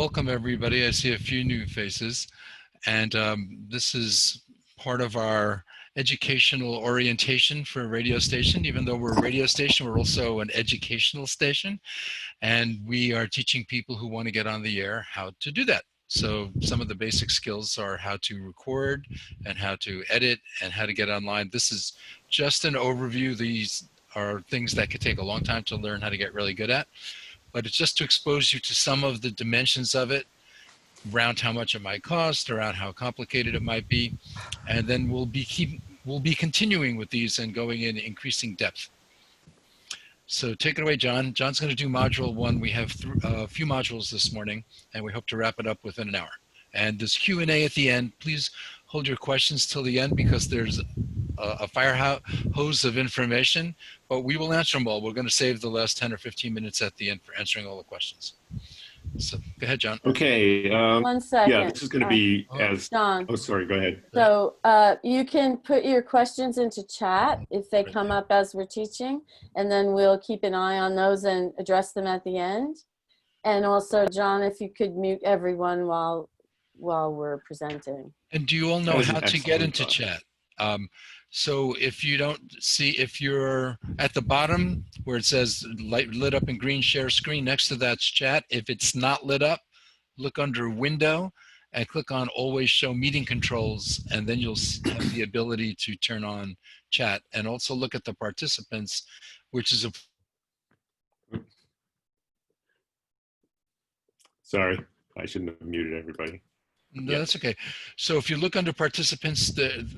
welcome everybody. I see a few new faces, and this is part of our educational orientation for a radio station. Even though we're a radio station, we're also an educational station, and we are teaching people who want to get on the air how to do that. So some of the basic skills are how to record and how to edit and how to get online. This is just an overview. These are things that could take a long time to learn how to get really good at, but it's just to expose you to some of the dimensions of it, around how much it might cost, around how complicated it might be, and then we'll be continuing with these and going in increasing depth. So take it away, John. John's going to do module 1. We have a few modules this morning, and we hope to wrap it up within an hour. And this Q&A at the end, please hold your questions till the end because there's a fire hose of information, but we will answer them all. We're going to save the last 10 or 15 minutes at the end for answering all the questions. So go ahead, John. Okay. 1 second. Yeah, this is going to be John. Oh, sorry. Go ahead. So you can put your questions into chat if they come up as we're teaching, and then we'll keep an eye on those and address them at the end. And also, John, if you could mute everyone while we're presenting. And do you all know how to get into chat? So if you don't see, if you're at the bottom where it says lit up in green share screen, next to that's chat. If it's not lit up, look under window and click on always show meeting controls, and then you'll have the ability to turn on chat, and also look at the participants, which is a... Sorry, I shouldn't have muted everybody. No, that's okay. So if you look under participants,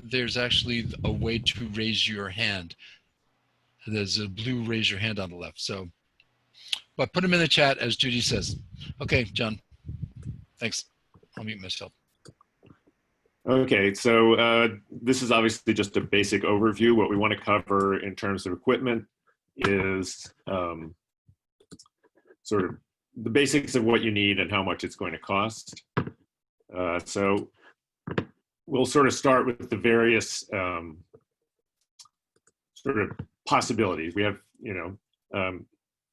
there's actually a way to raise your hand. There's a blue raise your hand on the left. So, but put them in the chat as Judy says. Okay, John, thanks. I'll mute myself. Okay, so this is obviously just a basic overview. What we want to cover in terms of equipment is sort of the basics of what you need and how much it's going to cost. So we'll sort of start with the various sort of possibilities. We have,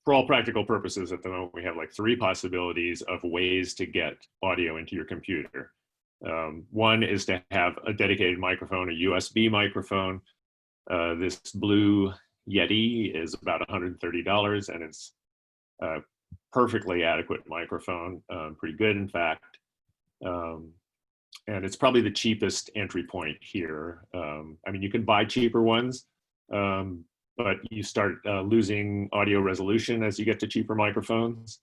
for all practical purposes at the moment, we have like 3 possibilities of ways to get audio into your computer. One is to have a dedicated microphone, a USB microphone. This blue Yeti is about $130, and it's a perfectly adequate microphone, pretty good in fact. And it's probably the cheapest entry point here. I mean, you can buy cheaper ones, but you start losing audio resolution as you get to cheaper microphones.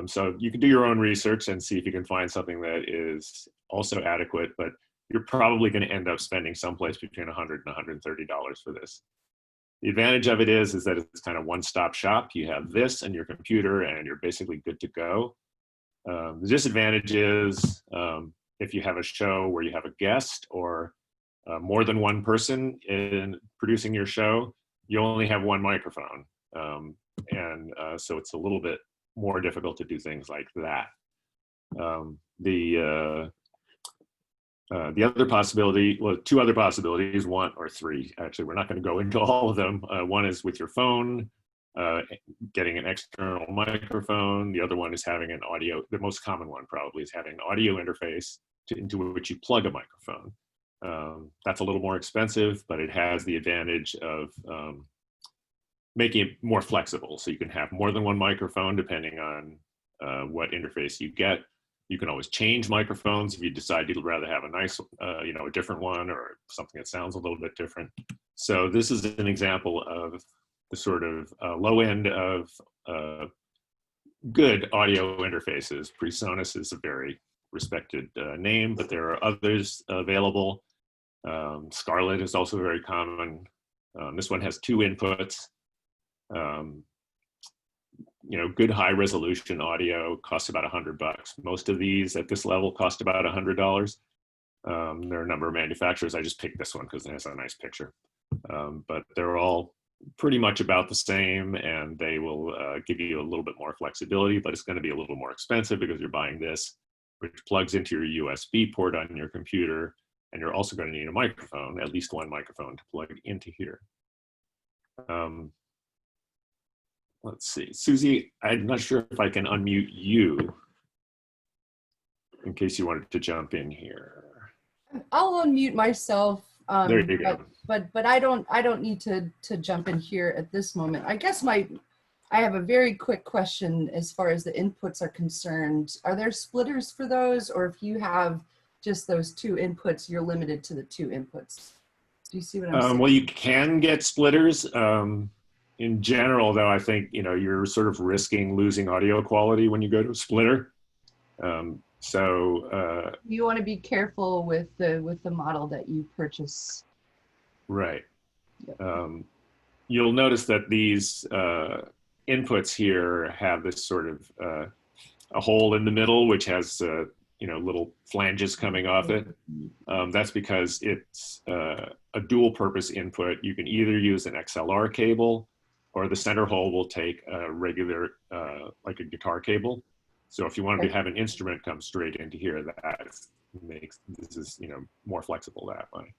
So you can do your own research and see if you can find something that is also adequate, but you're probably going to end up spending someplace between $100 and $130 for this. The advantage of it is that it's kind of one-stop shop. You have this and your computer, and you're basically good to go. The disadvantage is if you have a show where you have a guest or more than one person in producing your show, you only have one microphone. So it's a little bit more difficult to do things like that. The other possibility, well, 2 other possibilities, 1 or 3, actually, we're not going to go into all of them. One is with your phone, getting an external microphone. The other one is having an audio, the most common one probably is having an audio interface into which you plug a microphone. That's a little more expensive, but it has the advantage of making it more flexible. So you can have more than one microphone depending on what interface you get. You can always change microphones if you decide you'd rather have a nice, a different one or something that sounds a little bit different. So this is an example of the sort of low end of good audio interfaces. PreSonus is a very respected name, but there are others available. Scarlett is also very common. This one has 2 inputs. Good high resolution audio costs about $100. Most of these at this level cost about $100. There are a number of manufacturers. I just picked this one because it has a nice picture. But they're all pretty much about the same, and they will give you a little bit more flexibility, but it's going to be a little more expensive because you're buying this, which plugs into your USB port on your computer, and you're also going to need a microphone, at least one microphone to plug into here. Let's see, Susie, I'm not sure if I can unmute you. in case you wanted to jump in here. I'll unmute myself. There you go. But I don't need to jump in here at this moment. I guess I have a very quick question as far as the inputs are concerned. Are there splitters for those, or if you have just those two inputs, you're limited to the two inputs? Do you see what I'm saying? Well, you can get splitters. In general, though, I think you're sort of risking losing audio quality when you go to a splitter. You want to be careful with the model that you purchase. Right. Yep. You'll notice that these inputs here have this sort of a hole in the middle, which has little flanges coming off it. That's because it's a dual purpose input. You can either use an XLR cable, or the center hole will take a regular, like a guitar cable. So if you wanted to have an instrument come straight into here, that makes this more flexible that way.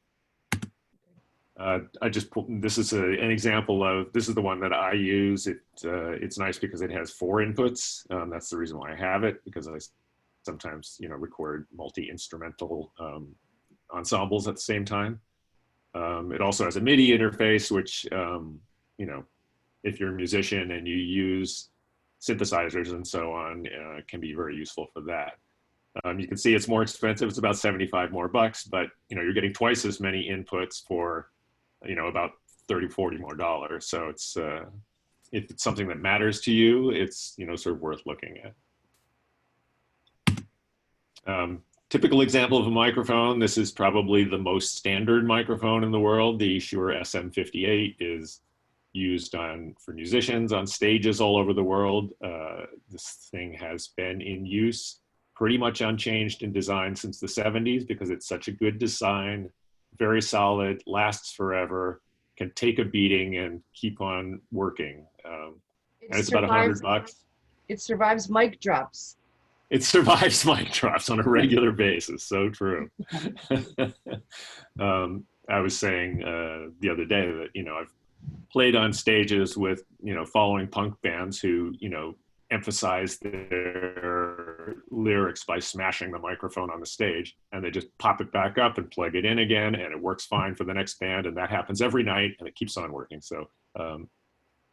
This is an example of, this is the one that I use. It's nice because it has 4 inputs. That's the reason why I have it, because I sometimes record multi-instrumental ensembles at the same time. It also has a MIDI interface, which if you're a musician and you use synthesizers and so on, can be very useful for that. You can see it's more expensive. It's about 75 more bucks, but you're getting twice as many inputs for about 30, 40 more dollars. So it's if it's something that matters to you, it's sort of worth looking at. Typical example of a microphone. This is probably the most standard microphone in the world. The Shure SM58 is used for musicians on stages all over the world. This thing has been in use pretty much unchanged in design since the 70s because it's such a good design, very solid, lasts forever, can take a beating and keep on working. And it's about $100. It survives mic drops. It survives mic drops on a regular basis. So true. I was saying the other day that, I've played on stages with, following punk bands who, emphasize their lyrics by smashing the microphone on the stage, and they just pop it back up and plug it in again, and it works fine for the next band, and that happens every night, and it keeps on working. So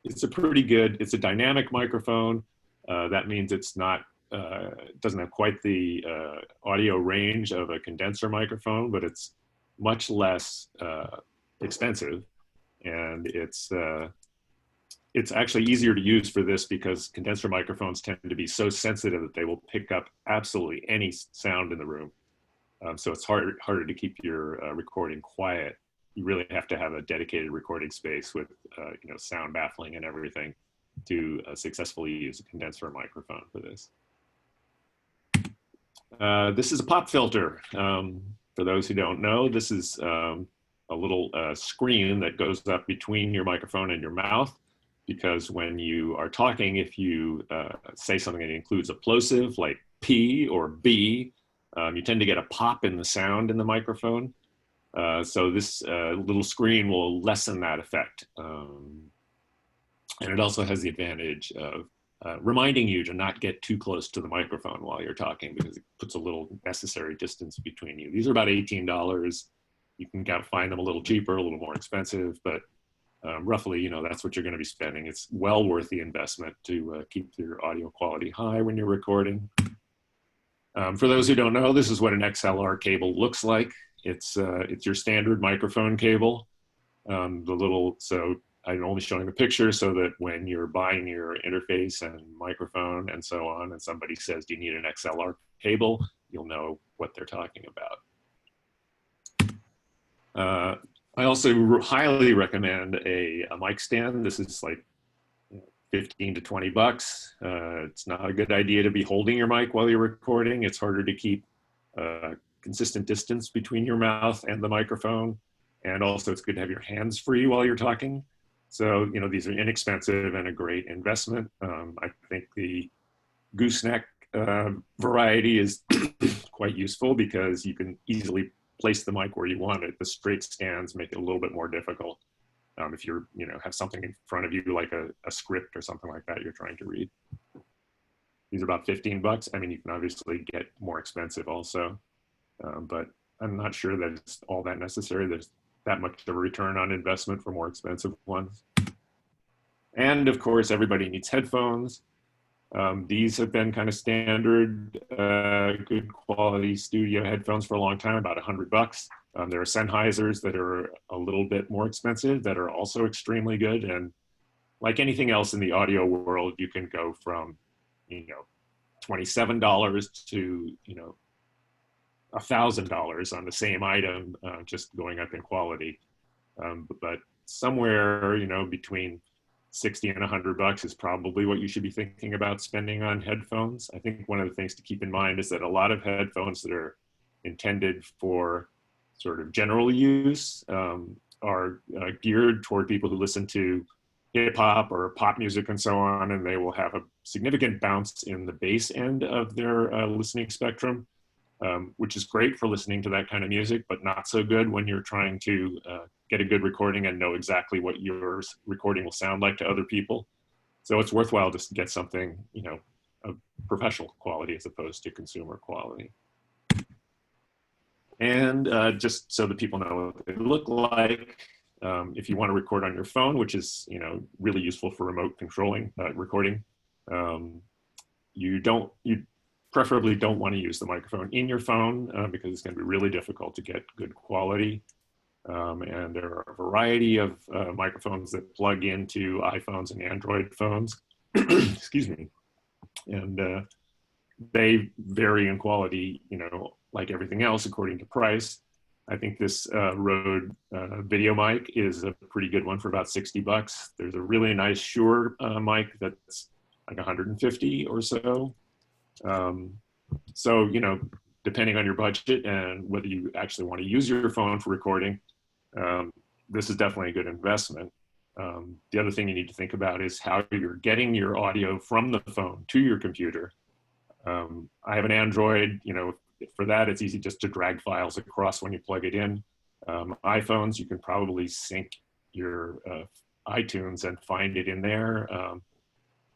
it's a dynamic microphone. That means it's not, doesn't have quite the audio range of a condenser microphone, but it's much less expensive, and it's actually easier to use for this because condenser microphones tend to be so sensitive that they will pick up absolutely any sound in the room. So it's harder to keep your recording quiet. You really have to have a dedicated recording space with sound baffling and everything to successfully use a condenser microphone for this. This is a pop filter. For those who don't know, this is a little screen that goes up between your microphone and your mouth, because when you are talking, if you say something that includes a plosive like P or B, you tend to get a pop in the sound in the microphone. So this little screen will lessen that effect. And it also has the advantage of reminding you to not get too close to the microphone while you're talking, because it puts a little necessary distance between you. These are about $18. You can find them a little cheaper, a little more expensive, but roughly, that's what you're going to be spending. It's well worth the investment to keep your audio quality high when you're recording. For those who don't know, this is what an XLR cable looks like. It's your standard microphone cable. So I'm only showing the picture so that when you're buying your interface and microphone and so on, and somebody says, do you need an XLR cable? You'll know what they're talking about. I also highly recommend a mic stand. This is like 15 to 20 bucks. It's not a good idea to be holding your mic while you're recording. It's harder to keep consistent distance between your mouth and the microphone. And also it's good to have your hands free while you're talking. So, these are inexpensive and a great investment. I think the gooseneck variety is quite useful because you can easily place the mic where you want it. The straight stands make it a little bit more difficult if you're, have something in front of you like a script or something like that you're trying to read. These are about 15 bucks. I mean, you can obviously get more expensive also, but I'm not sure that it's all that necessary. There's that much of a return on investment for more expensive ones. And of course, everybody needs headphones. These have been kind of standard, good quality studio headphones for a long time, about 100 bucks. There are Sennheisers that are a little bit more expensive that are also extremely good. And like anything else in the audio world, you can go from, you know, $27 to, you know, $1,000 on the same item, just going up in quality. But somewhere, you know, between 60 and 100 bucks is probably what you should be thinking about spending on headphones. I think one of the things to keep in mind is that a lot of headphones that are intended for sort of general use are geared toward people who listen to hip hop or pop music and so on, and they will have a significant bounce in the bass end of their listening spectrum, which is great for listening to that kind of music, but not so good when you're trying to get a good recording and know exactly what your recording will sound like to other people. So it's worthwhile to get something, you know, of professional quality as opposed to consumer quality. And just so that people know what they look like, if you want to record on your phone, which is, you know, really useful for remote controlling recording, you preferably don't want to use the microphone in your phone because it's going to be really difficult to get good quality. And there are a variety of microphones that plug into iPhones and Android phones. Excuse me. And they vary in quality, you know, like everything else according to price. I think this Rode video mic is a pretty good one for about 60 bucks. There's a really nice Shure mic that's like 150 or so. So, you know, depending on your budget and whether you actually want to use your phone for recording, this is definitely a good investment. The other thing you need to think about is how you're getting your audio from the phone to your computer. I have an Android, you know, for that, it's easy just to drag files across when you plug it in. iPhones, you can probably sync your iTunes and find it in there.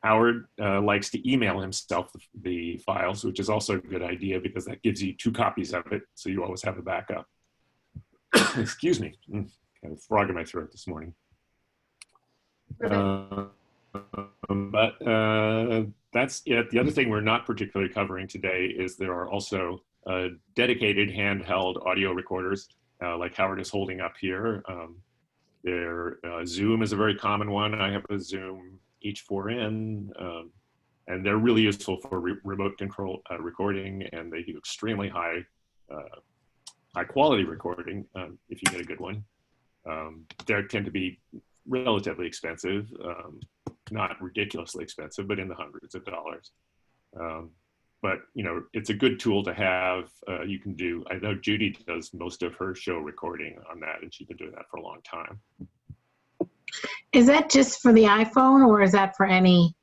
Howard likes to email himself the files, which is also a good idea because that gives you 2 copies of it, so you always have a backup. Excuse me, got a frog in my throat this morning. That's it. The other thing we're not particularly covering today is there are also dedicated handheld audio recorders, like Howard is holding up here. Zoom is a very common one. I have a Zoom H4n, and they're really useful for remote control recording, and they do extremely high quality recording if you get a good one. They tend to be relatively expensive, not ridiculously expensive, but in the hundreds of dollars. But you know, it's a good tool to have. You can do, I know Judy does most of her show recording on that, and she's been doing that for a long time. Is that just for the iPhone, or is that for any,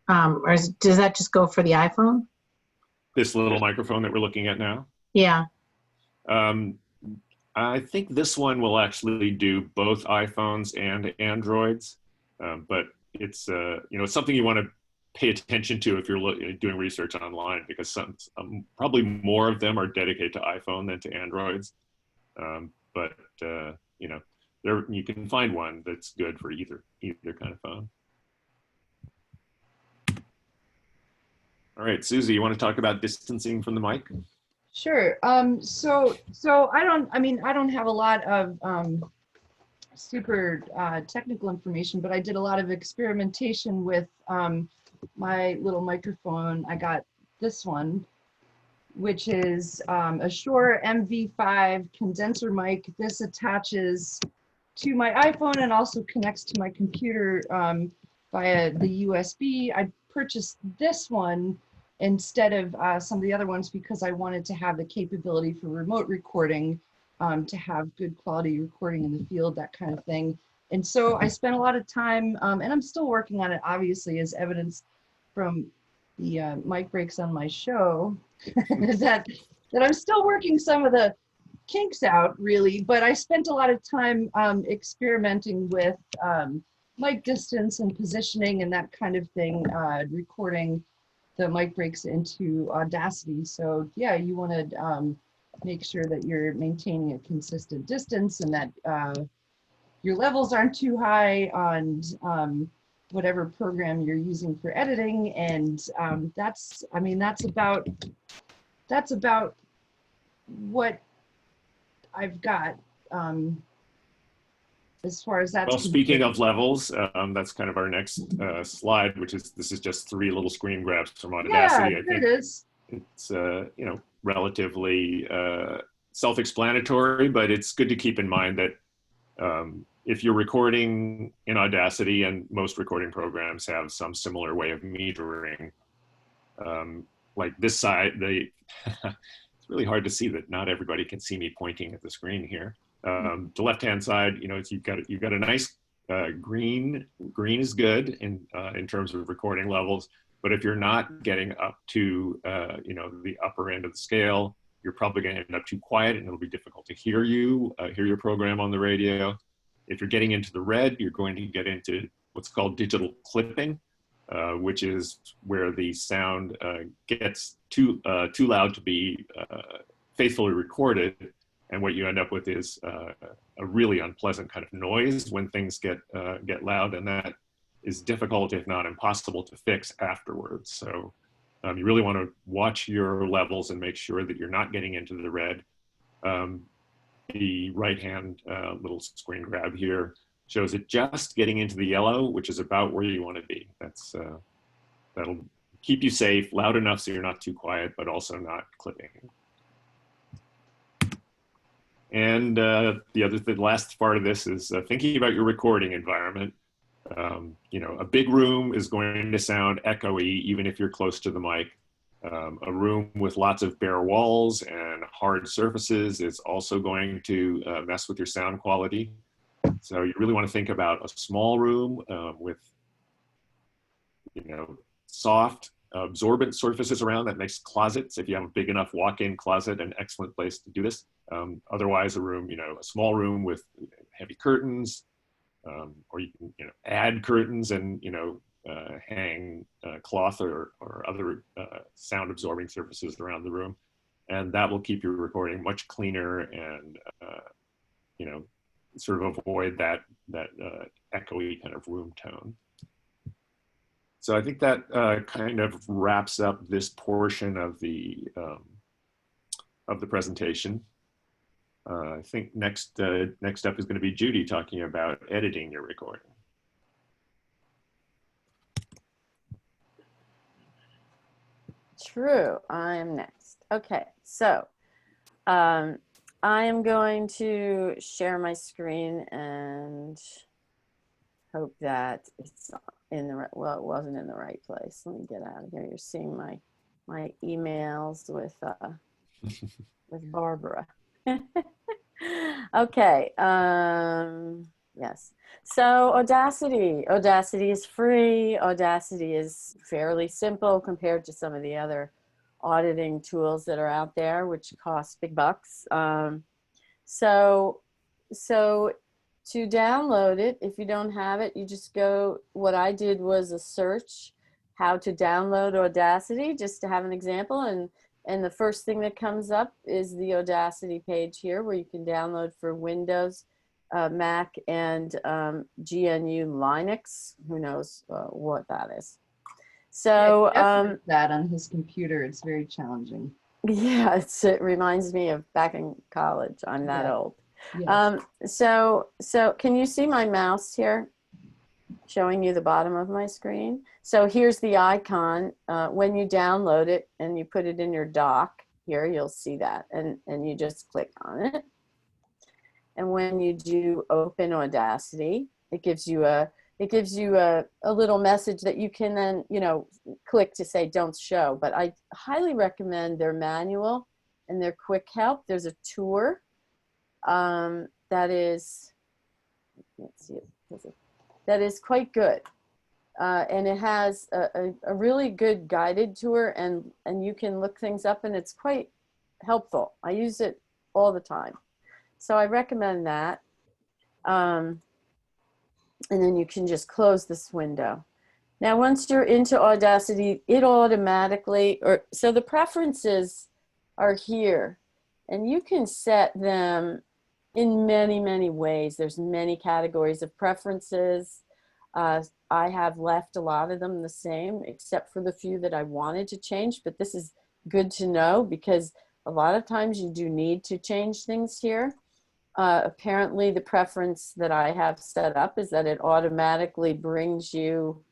does that just go for the iPhone? This little microphone that we're looking at now? Yeah. I think this one will actually do both iPhones and Androids, but it's you know, it's something you want to pay attention to if you're doing research online, because probably more of them are dedicated to iPhone than to Androids. But you know, you can find one that's good for either kind of phone. All right, Susie, you want to talk about distancing from the mic? Sure. So I don't have a lot of super technical information, but I did a lot of experimentation with my little microphone. I got this one, which is a Shure MV5 condenser mic. This attaches to my iPhone and also connects to my computer via the USB. I purchased this one instead of some of the other ones because I wanted to have the capability for remote recording, to have good quality recording in the field, that kind of thing. And so I spent a lot of time, and I'm still working on it, obviously, as evidenced from the mic breaks on my show, that I'm still working some of the kinks out, really. But I spent a lot of time experimenting with mic distance and positioning and that kind of thing, recording mic breaks into Audacity. So yeah, you want to make sure that you're maintaining a consistent distance and that your levels aren't too high on whatever program you're using for editing. And that's about what I've got as far as that's well, speaking of levels, that's kind of our next slide, which is, this is just 3 little screen grabs from Audacity. Yeah, I think it is. it's you know, relatively self-explanatory, but it's good to keep in mind that if you're recording in Audacity, and most recording programs have some similar way of metering, like this side, it's really hard to see that not everybody can see me pointing at the screen here. The left-hand side, you know, you've got a nice green. Green is good in terms of recording levels, but if you're not getting up to you know, the upper end of the scale, you're probably going to end up too quiet, and it'll be difficult to hear your program on the radio. If you're getting into the red, you're going to get into what's called digital clipping, which is where the sound gets too loud to be faithfully recorded. And what you end up with is a really unpleasant kind of noise when things get loud, and that is difficult, if not impossible, to fix afterwards. So you really want to watch your levels and make sure that you're not getting into the red. The right-hand little screen grab here shows it just getting into the yellow, which is about where you want to be. That'll keep you safe, loud enough so you're not too quiet, but also not clipping. And the last part of this is thinking about your recording environment. You know, a big room is going to sound echoey even if you're close to the mic. A room with lots of bare walls and hard surfaces is also going to mess with your sound quality. So you really want to think about a small room with, you know, soft, absorbent surfaces around. That makes closets, if you have a big enough walk-in closet, an excellent place to do this. Otherwise, a room, you know, a small room with heavy curtains, or you can, you know, add curtains and, you know, hang cloth or other sound absorbing surfaces around the room, and that will keep your recording much cleaner and you know, sort of avoid that echoey kind of room tone. So I think that kind of wraps up this portion of the presentation. I think next up is going to be Judy talking about editing your recording. True, I'm next. Okay, so I am going to share my screen and hope that it's in the right, well, it wasn't in the right place. Let me get out of here. You're seeing my emails with Barbara. Okay, yes. So Audacity is free. Audacity is fairly simple compared to some of the other auditing tools that are out there, which cost big bucks. So to download it, if you don't have it, you just go, what I did was a search, how to download Audacity, just to have an example. And the first thing that comes up is the Audacity page here, where you can download for Windows, Mac, and GNU Linux. Who knows what that is. So that on his computer, it's very challenging. Yeah, it reminds me of back in college. I'm that old. Yes. So can you see my mouse here showing you the bottom of my screen? So here's the icon. When you download it and you put it in your dock here, you'll see that, and you just click on it. And when you do open Audacity, it gives you a little message that you can then, you know, click to say don't show. But I highly recommend their manual and their quick help. There's a tour that is, let's see, that is quite good. And it has a really good guided tour, and you can look things up, and it's quite helpful. I use it all the time. So I recommend that. And then you can just close this window. Now, once you're into Audacity, it automatically, so the preferences are here, and you can set them in many, many ways. There's many categories of preferences. I have left a lot of them the same, except for the few that I wanted to change, but this is good to know because a lot of times you do need to change things here. Apparently the preference that I have set up is that it automatically brings you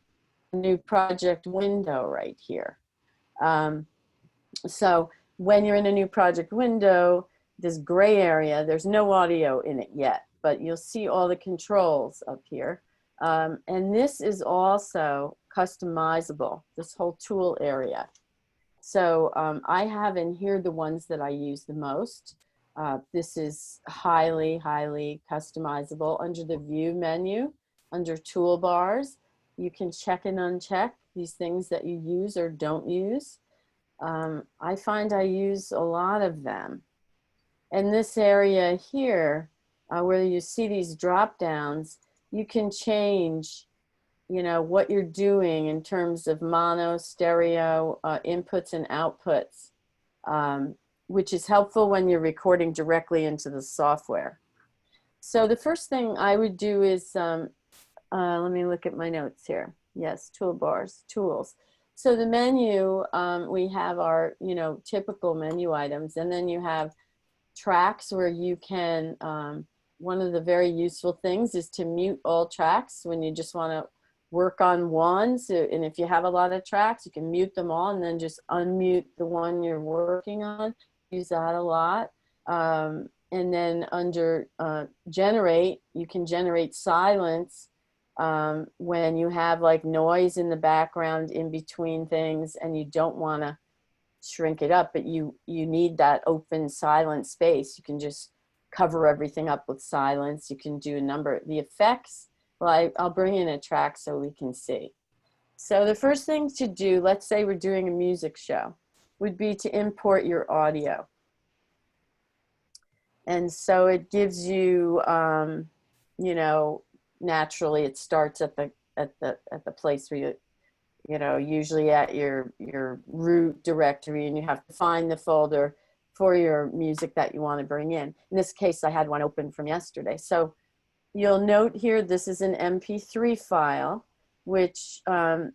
a new project window right here. So when you're in a new project window, this gray area, there's no audio in it yet, but you'll see all the controls up here. And this is also customizable, this whole tool area. So I have in here the ones that I use the most. This is highly, highly customizable. Under the View menu, under Toolbars, you can check and uncheck these things that you use or don't use. I find I use a lot of them. And this area here, where you see these drop downs, you can change, you know, what you're doing in terms of mono, stereo, inputs and outputs, which is helpful when you're recording directly into the software. So the first thing I would do is, let me look at my notes here. Yes, toolbars, tools. So the menu, we have our, you know, typical menu items, and then you have tracks where you can, one of the very useful things is to mute all tracks when you just want to work on one. So, and if you have a lot of tracks, you can mute them all and then just unmute the one you're working on. Use that a lot. And then under generate, you can generate silence when you have like noise in the background in between things and you don't want to shrink it up, but you need that open silent space. You can just cover everything up with silence. You can do a number. The effects, well, I'll bring in a track so we can see. So the first thing to do, let's say we're doing a music show, would be to import your audio. And so it gives you, you know, naturally it starts at the place where you know, usually at your root directory, and you have to find the folder for your music that you want to bring in. In this case, I had one open from yesterday. So you'll note here, this is an MP3 file, which a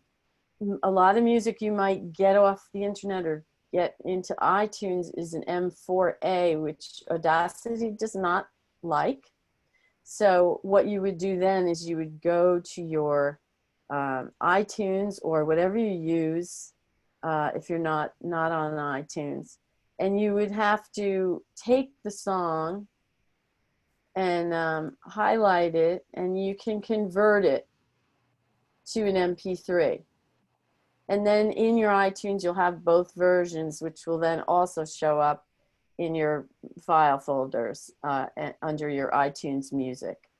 lot of music you might get off the internet or get into iTunes is an M4A, which Audacity does not like. So what you would do then is you would go to your iTunes or whatever you use if you're not on iTunes, and you would have to take the song and highlight it, and you can convert it to an MP3. And then in your iTunes, you'll have both versions, which will then also show up in your file folders under your iTunes music.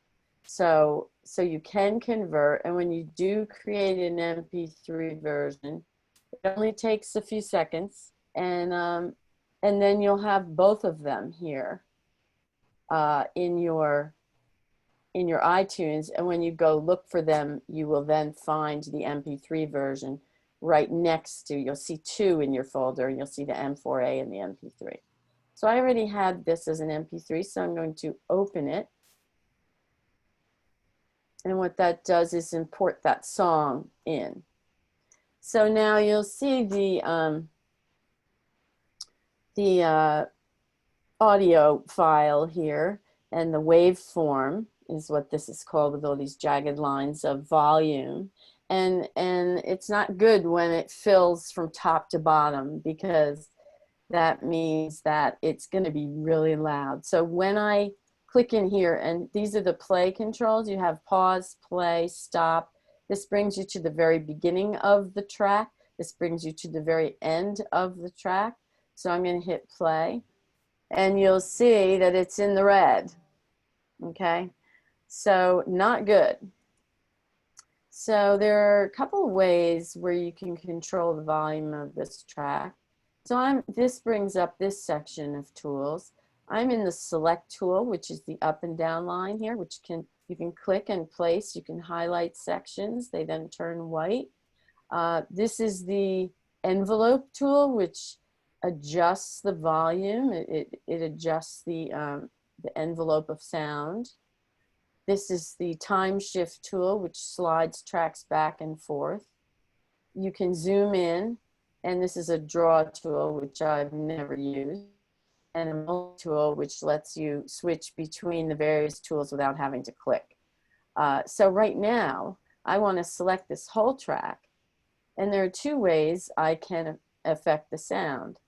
So you can convert, and when you do create an MP3 version, it only takes a few seconds, and then you'll have both of them here in your iTunes, and when you go look for them, you will then find the MP3 version right next to, you'll see two in your folder, and you'll see the M4A and the MP3. So I already had this as an MP3, so I'm going to open it. And what that does is import that song in. So now you'll see the audio file here, and the waveform is what this is called, with all these jagged lines of volume. And it's not good when it fills from top to bottom, because that means that it's going to be really loud. So when I click in here, and these are the play controls, you have pause, play, stop. This brings you to the very beginning of the track. This brings you to the very end of the track. So I'm going to hit play, and you'll see that it's in the red. Okay, so not good. So there are a couple of ways where you can control the volume of this track. So this brings up this section of tools. I'm in the select tool, which is the up and down line here, which you can click and place. You can highlight sections. They then turn white. This is the envelope tool, which adjusts the volume. It adjusts the envelope of sound. This is the time shift tool, which slides tracks back and forth. You can zoom in, and this is a draw tool, which I've never used, and a multi tool, which lets you switch between the various tools without having to click. So right now, I want to select this whole track, and there are two ways I can affect the sound.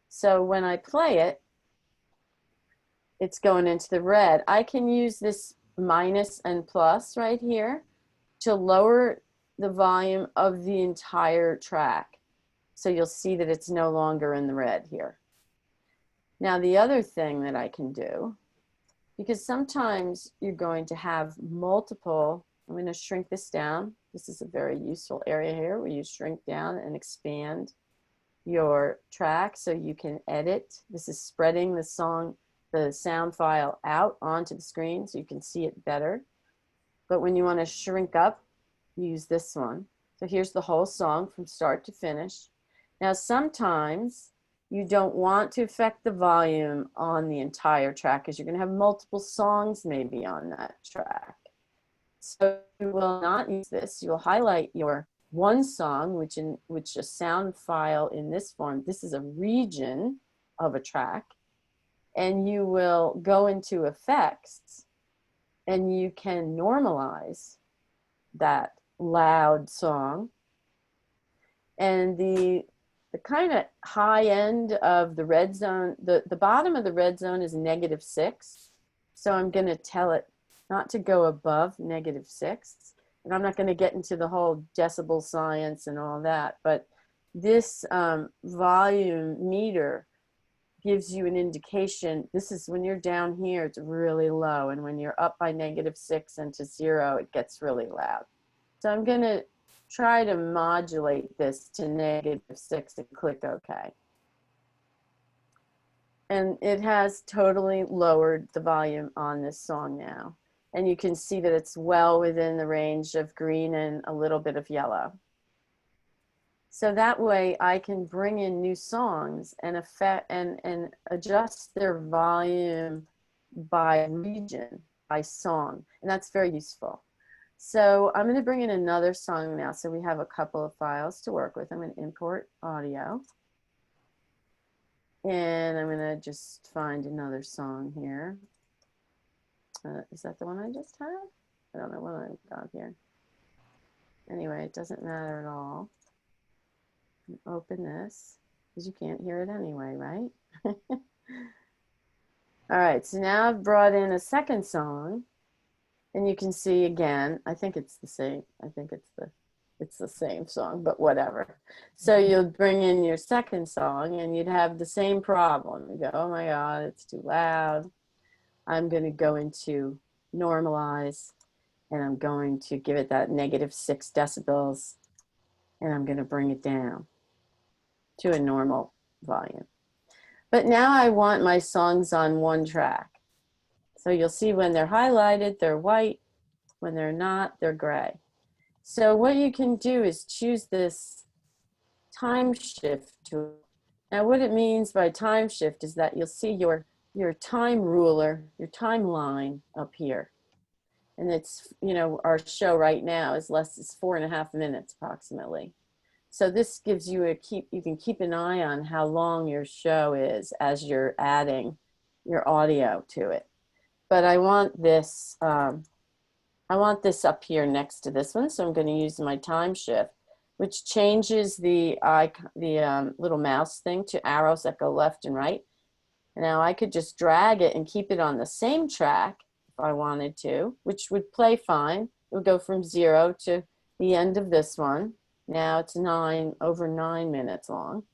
So when I play it, it's going into the red. I can use this minus and plus right here to lower the volume of the entire track. So you'll see that it's no longer in the red here. Now the other thing that I can do, because sometimes you're going to have multiple, I'm going to shrink this down. This is a very useful area here where you shrink down and expand your track so you can edit. This is spreading the sound file out onto the screen so you can see it better. But when you want to shrink up, use this one. So here's the whole song from start to finish. Now sometimes you don't want to affect the volume on the entire track because you're going to have multiple songs maybe on that track. So you will not use this. You will highlight your one song, which a sound file in this form, this is a region of a track, and you will go into effects and you can normalize that loud song. And the kind of high end of the red zone, the bottom of the red zone is -6. So I'm going to tell it not to go above -6. And I'm not going to get into the whole decibel science and all that, but this volume meter gives you an indication. This is when you're down here, it's really low. And when you're up by -6 and to 0, it gets really loud. So I'm going to try to modulate this to -6 and click OK. And it has totally lowered the volume on this song now. And you can see that it's well within the range of green and a little bit of yellow. So that way I can bring in new songs and adjust their volume by region, by song. And that's very useful. So I'm going to bring in another song now. So we have a couple of files to work with. I'm going to import audio. And I'm going to just find another song here. Is that the one I just had? I don't know what I've got here. Anyway, it doesn't matter at all. Open this, because you can't hear it anyway, right? All right, so now I've brought in a second song, and you can see again, I think it's the same. I think it's the same song, but whatever. So you'll bring in your second song, and you'd have the same problem. You go, oh my God, it's too loud. I'm going to go into normalize, and I'm going to give it that -6 decibels, and I'm going to bring it down to a normal volume. But now I want my songs on one track. So you'll see when they're highlighted, they're white. When they're not, they're gray. So what you can do is choose this time shift tool. Now what it means by time shift is that you'll see your time ruler, your timeline up here. And it's, our show right now is 4.5 minutes approximately. So this gives you you can keep an eye on how long your show is as you're adding your audio to it. But I want this up here next to this one. So I'm going to use my time shift, which changes the little mouse thing to arrows that go left and right. Now I could just drag it and keep it on the same track if I wanted to, which would play fine. It would go from 0 to the end of this one. Now it's over 9 minutes long.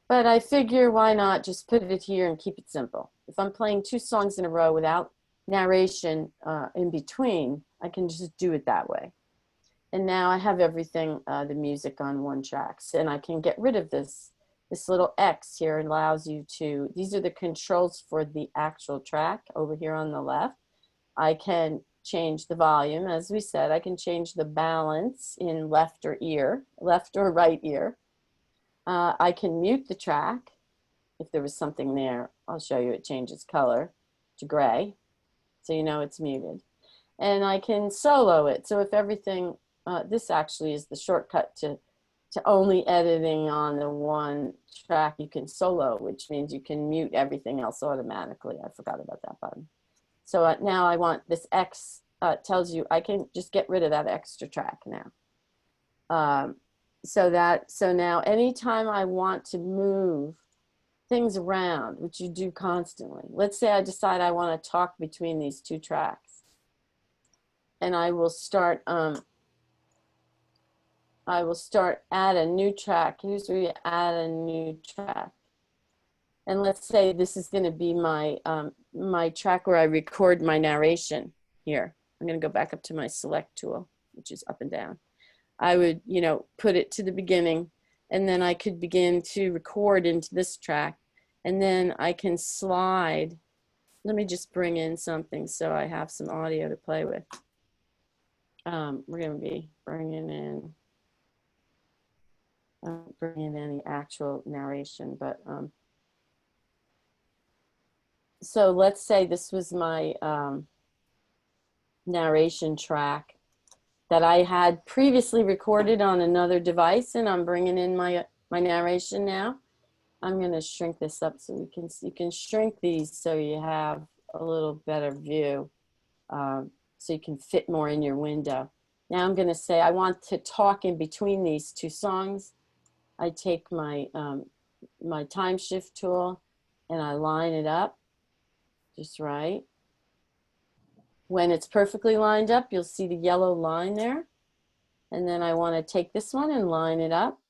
But I figure why not just put it here and keep it simple. If I'm playing 2 songs in a row without narration in between, I can just do it that way. And now I have everything, the music on one track. And I can get rid of this little X here. Allows you to, these are the controls for the actual track over here on the left. I can change the volume. As we said, I can change the balance in left or right ear. I can mute the track. If there was something there, I'll show you, it changes color to gray, so you know it's muted. And I can solo it. So if everything, this actually is the shortcut to only editing on the one track. You can solo, which means you can mute everything else automatically. I forgot about that button. So now I want this X, tells you I can just get rid of that extra track now. So now anytime I want to move things around, which you do constantly, let's say I decide I want to talk between these two tracks, and I will start add a new track. Here's where you add a new track. And let's say this is going to be my my track where I record my narration here. I'm going to go back up to my select tool, which is up and down. I would, you know, put it to the beginning, and then I could begin to record into this track. And then I can slide. Let me just bring in something so I have some audio to play with. We're going to be bringing in, any actual narration, but so let's say this was my narration track that I had previously recorded on another device, and I'm bringing in my narration now. I'm going to shrink this up so you can shrink these so you have a little better view, so you can fit more in your window. Now I'm going to say I want to talk in between these two songs. I take my my time shift tool and I line it up just right. When it's perfectly lined up, you'll see the yellow line there. And then I want to take this one and line it up.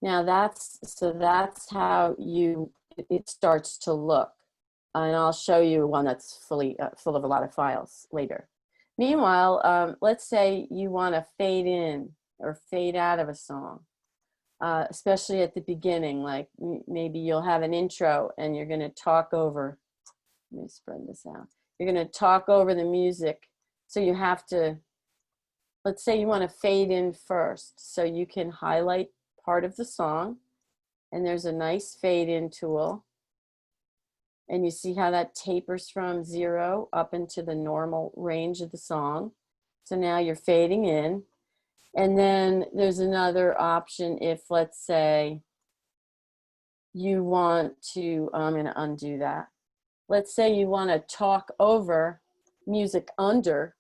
Now that's how it starts to look. And I'll show you one that's full of a lot of files later. Meanwhile, let's say you want to fade in or fade out of a song, especially at the beginning. Like maybe you'll have an intro and you're going to talk over. Let me spread this out. You're going to talk over the music. So you have to, let's say you want to fade in first. So you can highlight part of the song, and there's a nice fade in tool. And you see how that tapers from 0 up into the normal range of the song. So now you're fading in. And then there's another option if, let's say, you want to, I'm going to undo that. Let's say you want to talk over music under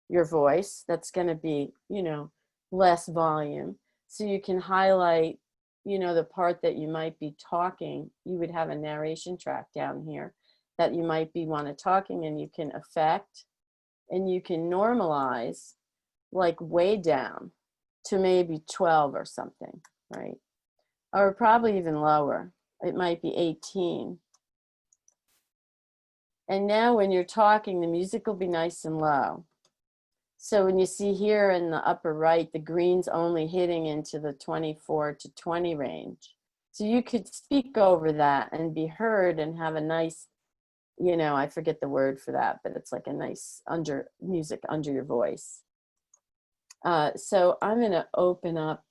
your voice. That's going to be, you know, less volume. So you can highlight, you know, the part that you might be talking. You would have a narration track down here that you might be talking, and you can affect and you can normalize like way down to maybe 12 or something, right? Or probably even lower. It might be 18. And now when you're talking, the music will be nice and low. So when you see here in the upper right, the green's only hitting into the 24 to 20 range. So you could speak over that and be heard and have a nice, you know, I forget the word for that, but it's like a nice music under your voice. So I'm going to open up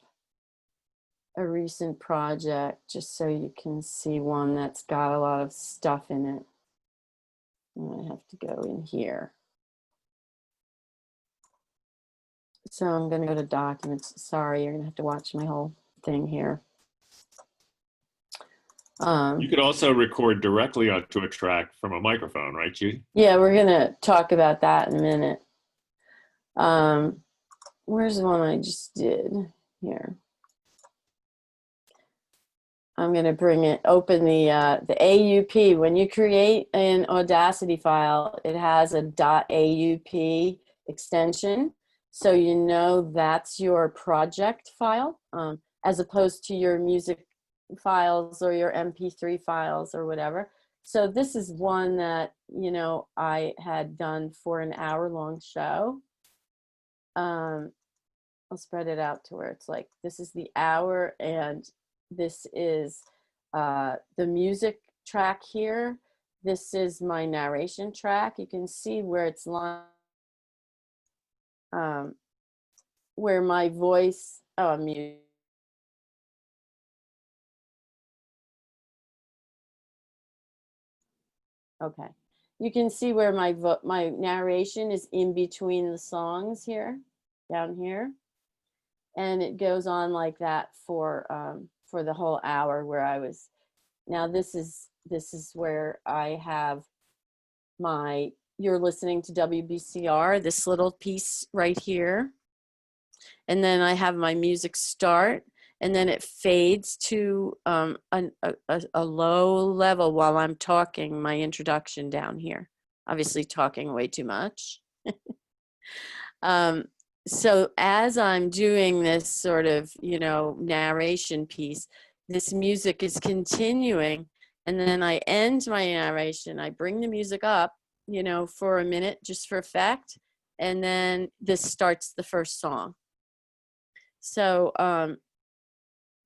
a recent project just so you can see one that's got a lot of stuff in it. I have to go in here. So I'm going to go to documents. Sorry, you're going to have to watch my whole thing here. You could also record directly onto a track from a microphone, right, Judy? Yeah, we're going to talk about that in a minute. Where's the one I just did? Here. I'm going to open the AUP. When you create an Audacity file, it has a .aup extension. So you know that's your project file, as opposed to your music files or your MP3 files or whatever. So this is one that, you know, I had done for an hour-long show. I'll spread it out to where it's like, this is the hour, and this is the music track here. this is my narration track. You can see where it's lined, where my voice, oh, I'm muted. Okay. You can see where my narration is in between the songs here, down here. And it goes on like that for the whole hour where I was. Now this is where I have my, you're listening to WBCR, this little piece right here. And then I have my music start, and then it fades to a low level while I'm talking my introduction down here. Obviously talking way too much. So as I'm doing this sort of, narration piece, this music is continuing, and then I end my narration. I bring the music up, for a minute just for effect, and then this starts the first song. So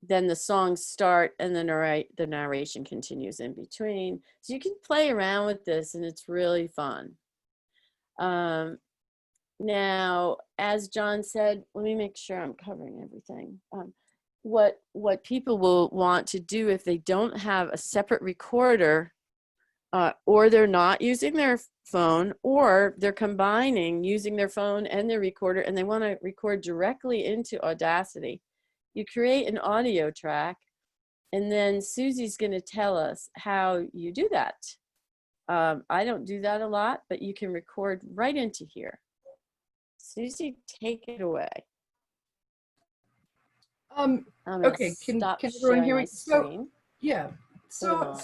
then the songs start, and the narration continues in between. So you can play around with this, and it's really fun. Now, as John said, let me make sure I'm covering everything. What people will want to do if they don't have a separate recorder, or they're not using their phone, or they're combining using their phone and their recorder, and they want to record directly into Audacity, you create an audio track, and then Susie's going to tell us how you do that. I don't do that a lot, but you can record right into here. Susie, take it away. Okay, can everyone hear me? So, yeah. So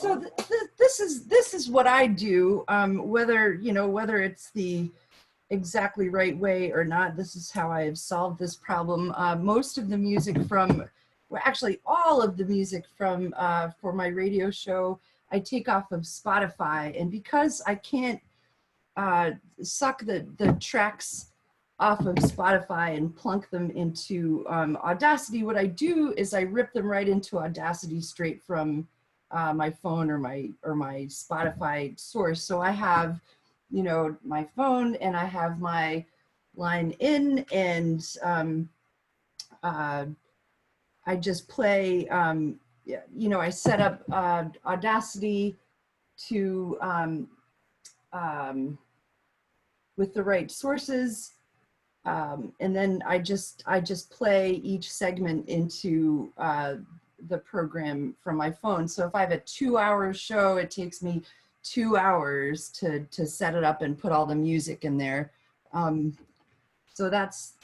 this is what I do. Whether it's the exactly right way or not, this is how I have solved this problem. Most of the music from, well, actually all of the music from for my radio show, I take off of Spotify, and because I can't suck the tracks off of Spotify and plunk them into Audacity, what I do is I rip them right into Audacity straight from my phone or my Spotify source. So I have, my phone, and I have my line in, and I just play. I set up Audacity to with the right sources. And then I just play each segment into the program from my phone. So if I have a 2-hour show, it takes me 2 hours to set it up and put all the music in there. So that's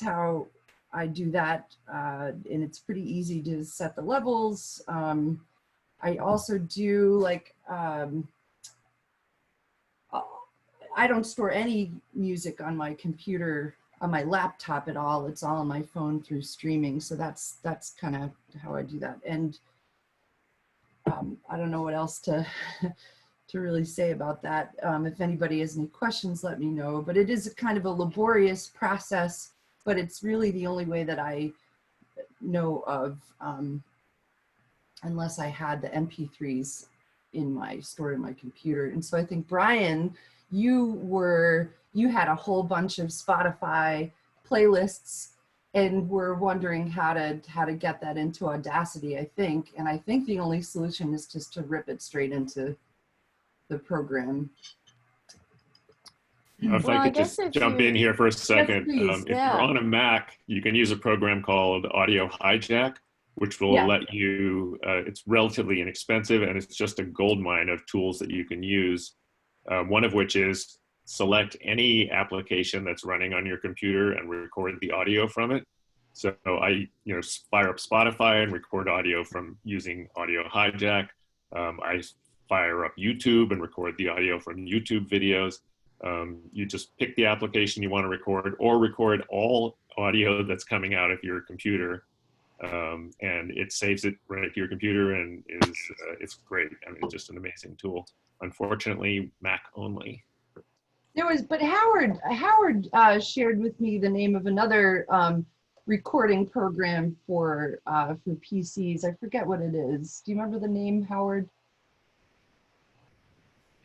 how I do that, and it's pretty easy to set the levels. I also do I don't store any music on my computer, on my laptop at all. It's all on my phone through streaming. So that's kind of how I do that. And I don't know what else to really say about that. If anybody has any questions, let me know. But it is a kind of a laborious process, but it's really the only way that I know of, unless I had the MP3s stored in my computer. And so I think, Brian, you had a whole bunch of Spotify playlists and were wondering how to get that into Audacity, I think. And I think the only solution is just to rip it straight into the program. If I could just jump in here for a second. Yes, if you're on a Mac, you can use a program called Audio Hijack, which will let you, it's relatively inexpensive, and it's just a goldmine of tools that you can use. One of which is select any application that's running on your computer and record the audio from it. So I, fire up Spotify and record audio from using Audio Hijack. I fire up YouTube and record the audio from YouTube videos. You just pick the application you want to record, or record all audio that's coming out of your computer, and it saves it right to your computer, and it's great. I mean, it's just an amazing tool. Unfortunately, Mac only. But Howard shared with me the name of another recording program for PCs. I forget what it is. Do you remember the name, Howard?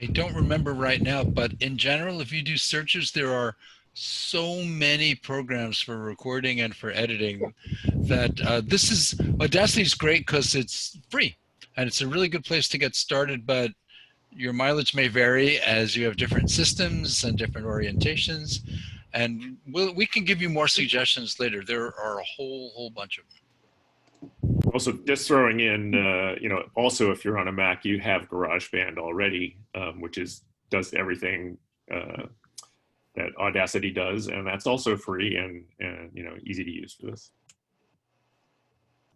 I don't remember right now, but in general, if you do searches, there are so many programs for recording and for editing that Audacity is great because it's free and it's a really good place to get started, but your mileage may vary as you have different systems and different orientations. And we can give you more suggestions later. There are a whole bunch of them. Also, just throwing in, also if you're on a Mac, you have GarageBand already, which does everything that Audacity does, and that's also free and easy to use for this.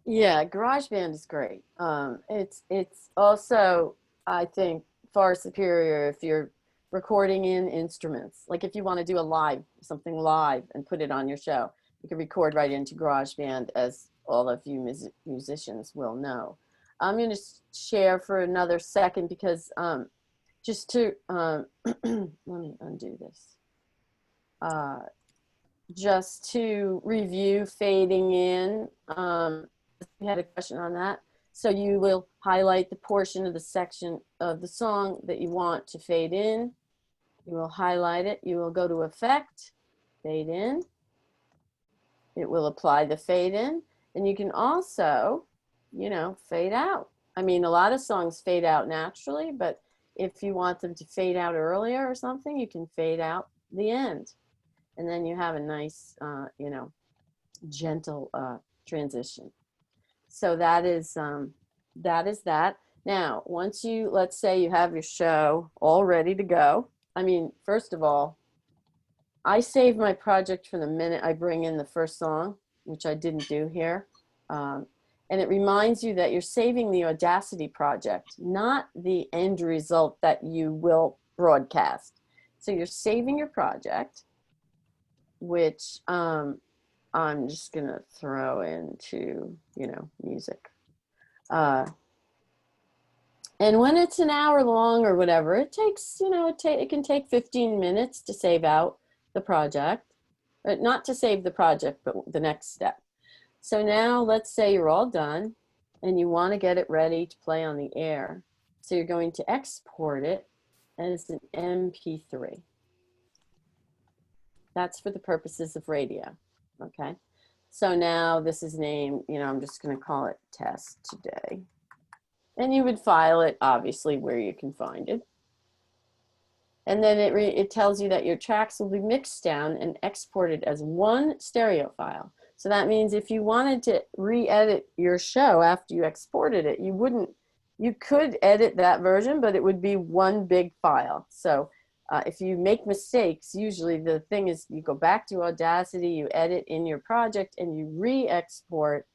Yeah, GarageBand is great. It's also, I think, far superior if you're recording in instruments. Like if you want to do something live and put it on your show, you can record right into GarageBand, as all of you musicians will know. I'm going to share for another second because just to, let me undo this. Just to review fading in, we had a question on that. So you will highlight the portion of the section of the song that you want to fade in. You will highlight it. You will go to Effect, Fade In. It will apply the fade in. And you can also, fade out. I mean, a lot of songs fade out naturally, but if you want them to fade out earlier or something, you can fade out the end. And then you have a nice, gentle transition. So that is that. Now, once let's say you have your show all ready to go. I mean, first of all, I save my project for the minute I bring in the first song, which I didn't do here. And it reminds you that you're saving the Audacity project, not the end result that you will broadcast. So you're saving your project, which I'm just going to throw into, music. And when it's an hour long or whatever, it takes, it can take 15 minutes to save out the project. Not to save the project, but the next step. So now let's say you're all done and you want to get it ready to play on the air. So you're going to export it as an MP3. That's for the purposes of radio, okay? So now this is named, I'm just going to call it Test Today. And you would file it, obviously, where you can find it. And then it tells you that your tracks will be mixed down and exported as one stereo file. So that means if you wanted to re-edit your show after you exported it, you could edit that version, but it would be one big file. So if you make mistakes, usually the thing is you go back to Audacity, you edit in your project, and you re-export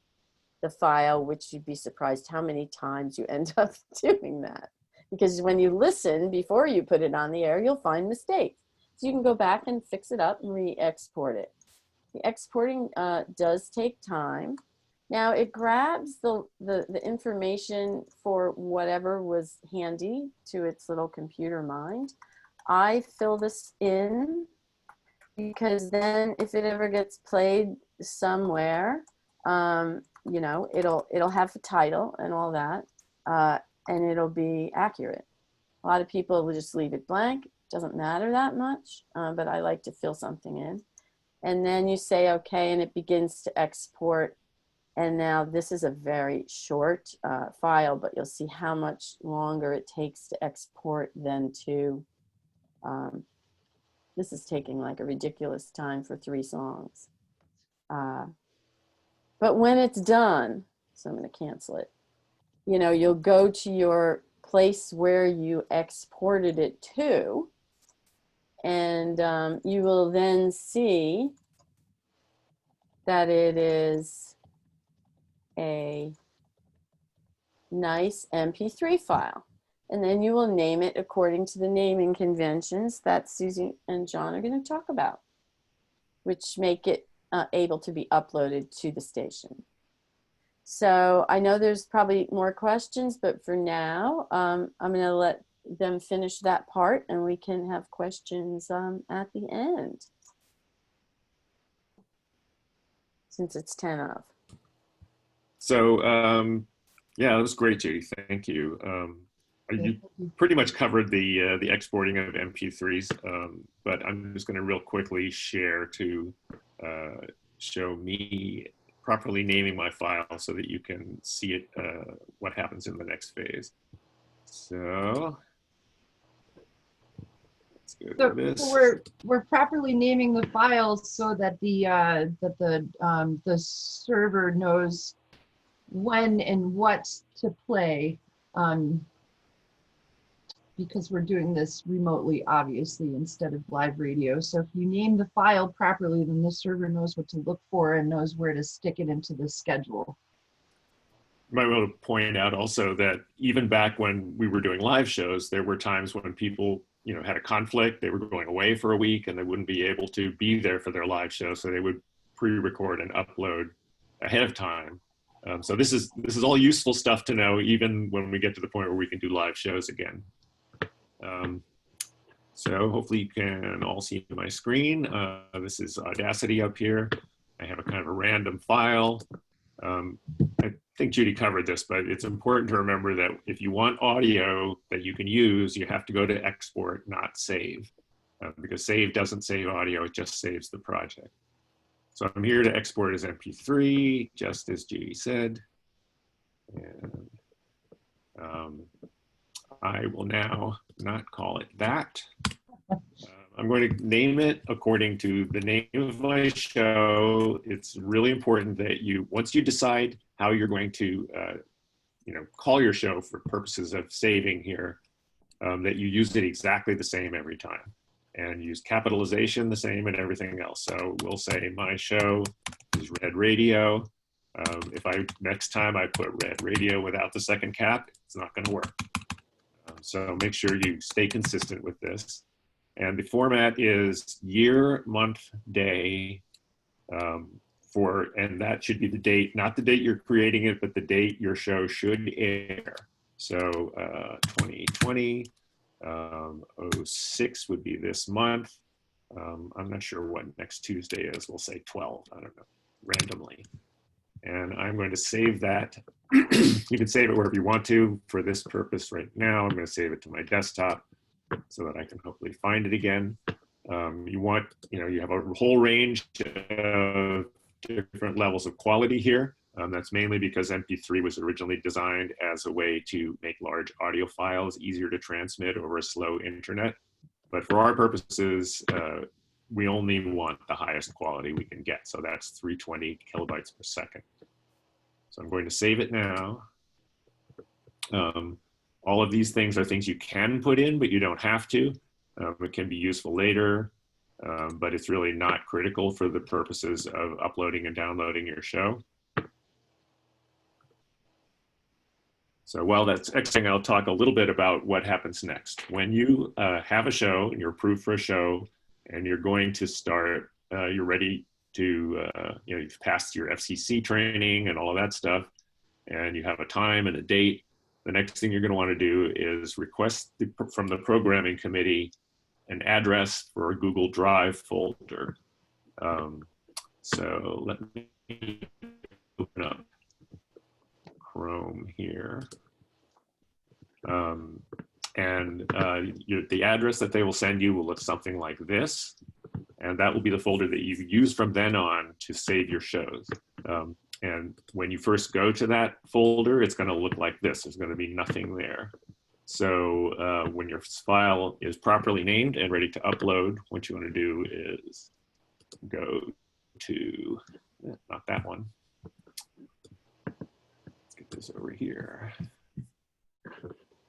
the file, which you'd be surprised how many times you end up doing that. Because when you listen before you put it on the air, you'll find mistakes. So you can go back and fix it up and re-export it. The exporting does take time. Now it grabs the information for whatever was handy to its little computer mind. I fill this in because then if it ever gets played somewhere, it'll have the title and all that, and it'll be accurate. A lot of people will just leave it blank. It doesn't matter that much, but I like to fill something in. And then you say, okay, and it begins to export. And now this is a very short file, but you'll see how much longer it takes to export than to, this is taking like a ridiculous time for 3 songs. But when it's done, so I'm going to cancel it, you'll go to your place where you exported it to, and you will then see that it is a nice MP3 file. And then you will name it according to the naming conventions that Susie and John are going to talk about, which make it able to be uploaded to the station. So I know there's probably more questions, but for now, I'm going to let them finish that part and we can have questions at the end, since it's 10 of. So, yeah, that was great, Judy. Thank you. You pretty much covered the exporting of MP3s, but I'm just going to real quickly share to show me properly naming my file so that you can see it, what happens in the next phase. So let's go to this. So we're properly naming the files so that the server knows when and what to play, because we're doing this remotely, obviously, instead of live radio. So if you name the file properly, then the server knows what to look for and knows where to stick it into the schedule. You might want to point out also that even back when we were doing live shows, there were times when people, you know, had a conflict. They were going away for a week and they wouldn't be able to be there for their live show, so they would pre-record and upload ahead of time. So this is all useful stuff to know, even when we get to the point where we can do live shows again. So hopefully you can all see my screen. This is Audacity up here. I have a kind of a random file. I think Judy covered this, but it's important to remember that if you want audio that you can use, you have to go to export, not save, because save doesn't save audio, it just saves the project. So I'm here to export as MP3, just as Judy said. And I will now not call it that. I'm going to name it according to the name of my show. It's really important that you, once you decide how you're going to, you know, call your show for purposes of saving here, that you use it exactly the same every time, and use capitalization the same and everything else. So we'll say my show is Red Radio. If next time I put Red Radio without the second cap, it's not going to work. So make sure you stay consistent with this. And the format is year, month, day, and that should be the date, not the date you're creating it, but the date your show should air. So 2020, 06 would be this month. I'm not sure what next Tuesday is. We'll say 12, I don't know, randomly. And I'm going to save that. You can save it wherever you want to. For this purpose right now, I'm going to save it to my desktop so that I can hopefully find it again. You have a whole range of different levels of quality here. That's mainly because MP3 was originally designed as a way to make large audio files easier to transmit over a slow internet. But for our purposes, we only want the highest quality we can get. So that's 320 kilobytes per second. So I'm going to save it now. All of these things are things you can put in, but you don't have to. It can be useful later, but it's really not critical for the purposes of uploading and downloading your show. So while that's exiting, I'll talk a little bit about what happens next. When you have a show and you're approved for a show and you're going to start, you're ready to, you've passed your FCC training and all of that stuff, and you have a time and a date. The next thing you're going to want to do is request from the programming committee an address for a Google Drive folder. So let me open up Chrome here. The address that they will send you will look something like this. And that will be the folder that you use from then on to save your shows. And when you first go to that folder, it's going to look like this. There's going to be nothing there. So when your file is properly named and ready to upload, what you want to do is go to, not that one. Let's get this over here.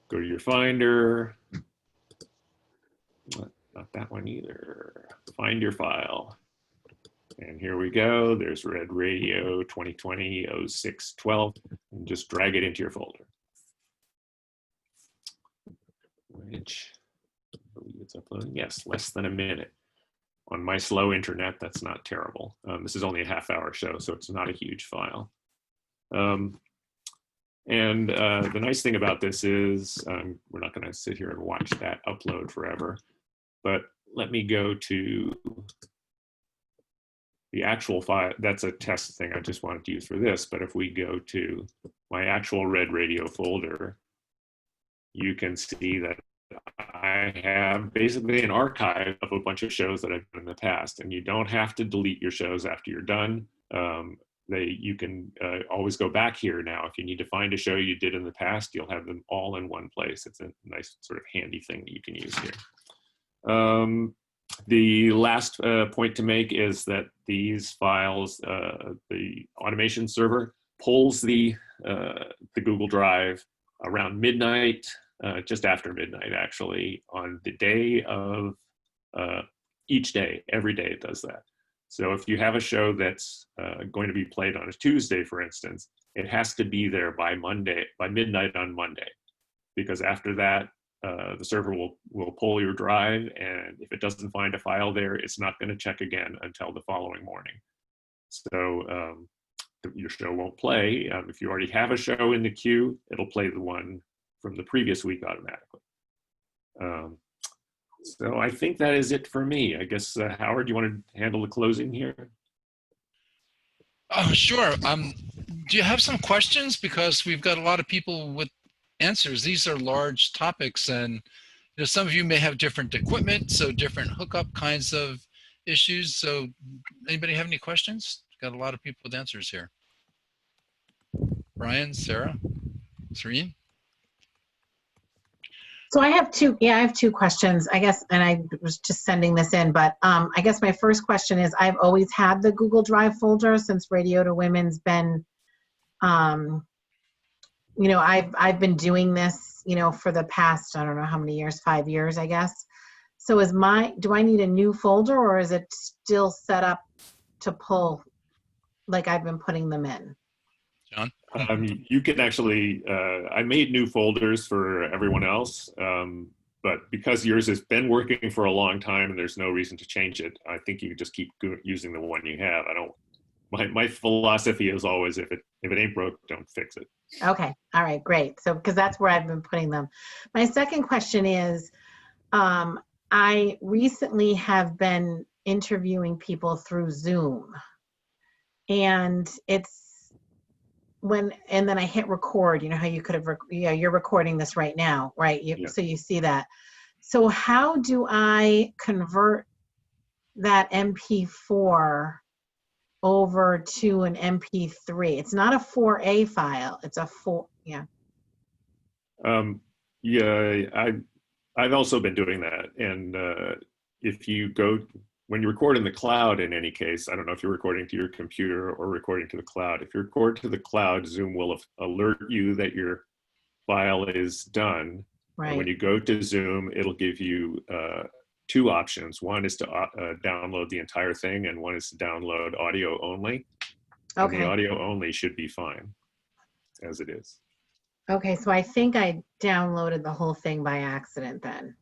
Go to your Finder. Not that one either. Find your file. And here we go. There's Red Radio 2020 06 12. And just drag it into your folder. Which I believe it's uploading. Yes, less than a minute. On my slow internet, that's not terrible. This is only a half-hour show, so it's not a huge file. The nice thing about this is we're not going to sit here and watch that upload forever. But let me go to the actual file. That's a test thing I just wanted to use for this. But if we go to my actual Red Radio folder, you can see that I have basically an archive of a bunch of shows that I've done in the past, and you don't have to delete your shows after you're done. You can always go back here now. If you need to find a show you did in the past, you'll have them all in one place. It's a nice sort of handy thing that you can use here. The last point to make is that these files, the automation server pulls the Google Drive around midnight, just after midnight actually, on the day of each day. Every day it does that. So if you have a show that's going to be played on a Tuesday, for instance, it has to be there by midnight on Monday, because after that, the server will pull your drive, and if it doesn't find a file there, it's not going to check again until the following morning. So your show won't play. If you already have a show in the queue, it'll play the one from the previous week automatically. So I think that is it for me. I guess, Howard, you want to handle the closing here? Oh, sure. Do you have some questions? Because we've got a lot of people with answers. These are large topics, and some of you may have different equipment, so different hookup kinds of issues. So anybody have any questions? Got a lot of people with answers here. Brian, Sarah, Serene? So I have two questions, I guess, and I was just sending this in, but I guess my first question is, I've always had the Google Drive folder since Radio to Women's been, I've been doing this, for the past, I don't know how many years, 5 years, I guess. So do I need a new folder, or is it still set up to pull like I've been putting them in? John? You can actually, I made new folders for everyone else, but because yours has been working for a long time and there's no reason to change it, I think you can just keep using the one you have. My philosophy is always, if it ain't broke, don't fix it. Okay, all right, great. So, because that's where I've been putting them. My second question is, I recently have been interviewing people through Zoom, and and then I hit record. You know how you could have, you're recording this right now, right? Yeah. So you see that. So how do I convert that MP4 over to an MP3? It's not a 4A file. It's a 4, yeah. I've also been doing that. And if you when you record in the cloud, in any case, I don't know if you're recording to your computer or recording to the cloud. If you record to the cloud, Zoom will alert you that your file is done. Right. And when you go to Zoom, it'll give you two options. One is to download the entire thing, and one is to download audio only. Okay. And the audio only should be fine as it is. Okay, so I think I downloaded the whole thing by accident then.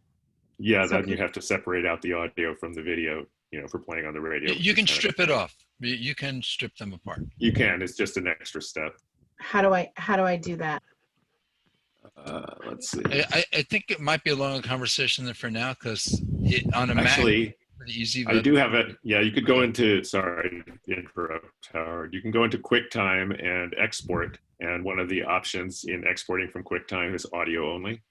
Yeah, So then you have to separate out the audio from the video, for playing on the radio. You can strip it off. You can strip them apart. You can. It's just an extra step. How do I do that? Let's see. I think it might be a longer conversation than for now, because on a Actually, Mac, pretty easy. I do have it. Yeah, you could go into, sorry to interrupt, Howard. You can go into QuickTime and export. And one of the options in exporting from QuickTime is audio only.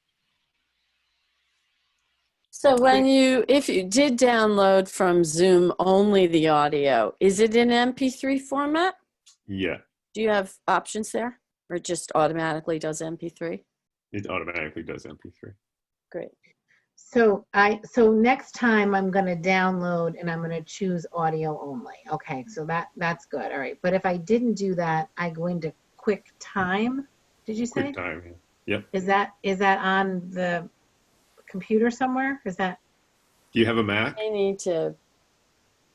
So if you did download from Zoom only the audio, is it in MP3 format? Yeah. Do you have options there, or it just automatically does MP3? It automatically does MP3. Great. So next time I'm going to download and I'm going to choose audio only. Okay, so that's good. All right. But if I didn't do that, I go into QuickTime. Did you say? QuickTime. Yep. Is that on the computer somewhere? Is that? Do you have a Mac? I need to.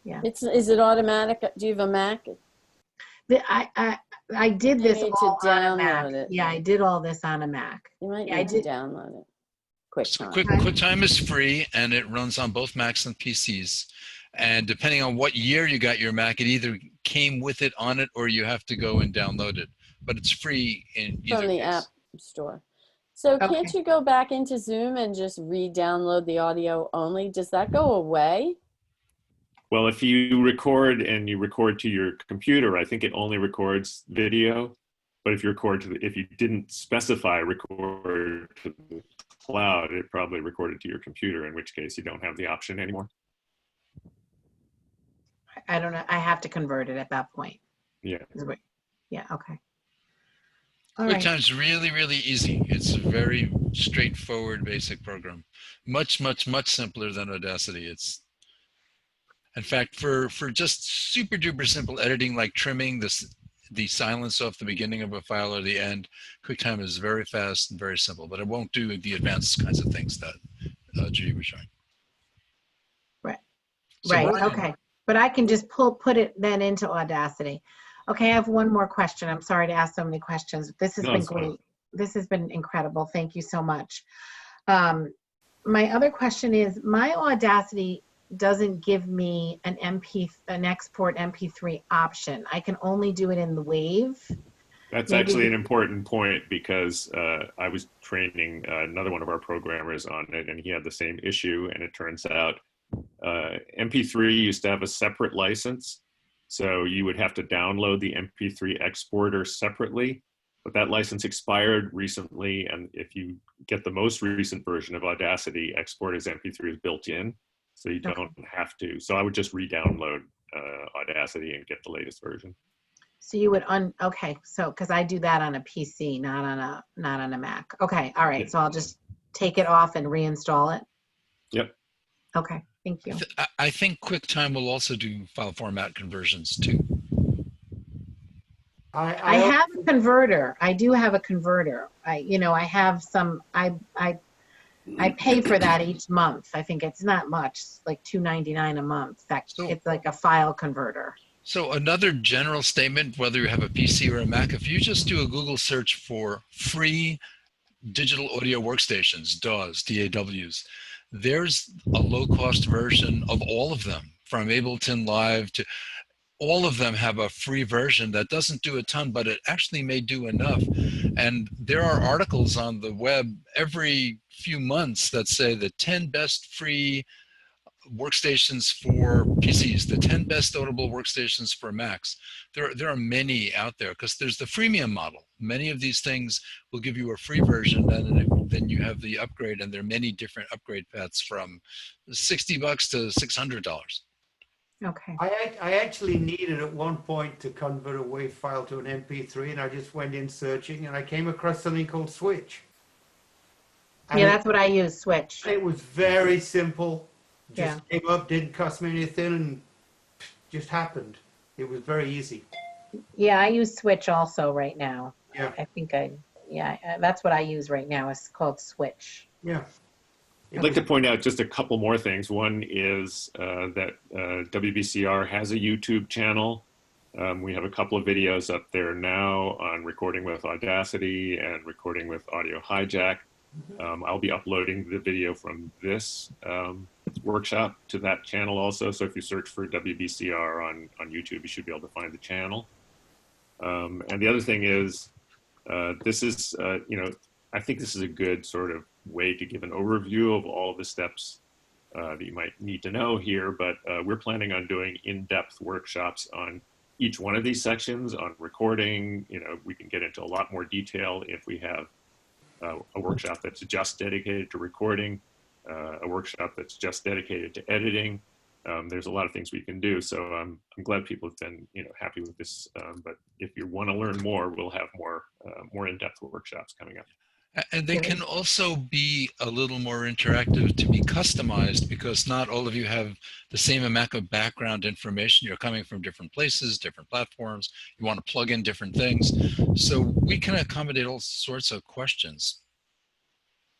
Yeah. Is it automatic? Do you have a Mac? I did this need all to on a Mac. download it. Yeah, I did all this on a Mac. You might Yeah, need to download it. QuickTime. QuickTime is free, and it runs on both Macs and PCs. And depending on what year you got your Mac, it either came with it on it, or you have to go and download it. But it's free in either From the case. App Store. So Okay. can't you go back into Zoom and just re-download the audio only? Does that go away? Well, if you record and you record to your computer, I think it only records video. But if you if you didn't specify record to the cloud, it probably recorded to your computer, in which case you don't have the option anymore. I don't know. I have to convert it at that point. Yeah. Yeah. Okay. All right. QuickTime's really, really easy. It's a very straightforward, basic program. Much, much, much simpler than Audacity. It's, in fact, for just super duper simple editing, like trimming the silence off the beginning of a file or the end, QuickTime is very fast and very simple, but it won't do the advanced kinds of things that Judy was showing. Right. So Right. Ryan, Okay. But I can just put it then into Audacity. Okay. I have one more question. I'm sorry to ask so many questions. This has been great. This has been incredible. Thank you so much. My other question is, my Audacity doesn't give me an export MP3 option. I can only do it in the WAV. That's actually an important point, because I was training another one of our programmers on it, and he had the same issue. And it turns out MP3 used to have a separate license. So you would have to download the MP3 exporter separately, but that license expired recently. And if you get the most recent version of Audacity, export as MP3 is built in. So you don't have to. So I would just re-download Audacity and get the latest version. So you would okay. So, cause I do that on a PC, not on a Mac. Okay. All right. So I'll just take it off and reinstall it. Yep. Okay. Thank you. I think QuickTime will also do file format conversions too. I have a converter. I do have a converter. I have some, I pay for that each month. I think it's not much, like $2.99 a month. It's like a file converter. So another general statement, whether you have a PC or a Mac, if you just do a Google search for free digital audio workstations, DAWs, DAWs, there's a low-cost version of all of them, from Ableton Live to all of them have a free version that doesn't do a ton, but it actually may do enough. And there are articles on the web every few months that say the 10 best free workstations for PCs, the 10 best notable workstations for Macs. There are many out there, because there's the freemium model. Many of these things will give you a free version, and then you have the upgrade, and there are many different upgrade paths from $60 to $600. Okay. I actually needed at one point to convert a WAV file to an MP3, and I just went in searching, and I came across something called Switch. And Yeah, that's what I use, Switch. it was very simple. Just came up, didn't cost me anything, and just happened. It was very easy. Yeah, I use Switch also right now. Yeah. I think that's what I use right now. It's called Switch. Yeah. I'd like to point out just a couple more things. One is that WBCR has a YouTube channel. We have a couple of videos up there now on recording with Audacity and recording with Audio Hijack. I'll be uploading the video from this workshop to that channel also. So if you search for WBCR on YouTube, you should be able to find the channel. And the other thing is, this is, I think this is a good sort of way to give an overview of all of the steps that you might need to know here, but we're planning on doing in-depth workshops on each one of these sections on recording. We can get into a lot more detail if we have a workshop that's just dedicated to recording, a workshop that's just dedicated to editing. There's a lot of things we can do. So I'm glad people have been happy with this. But if you want to learn more, we'll have more in-depth workshops coming up. And they can also be a little more interactive, to be customized, because not all of you have the same amount of background information. You're coming from different places, different platforms. You want to plug in different things. So we can accommodate all sorts of questions.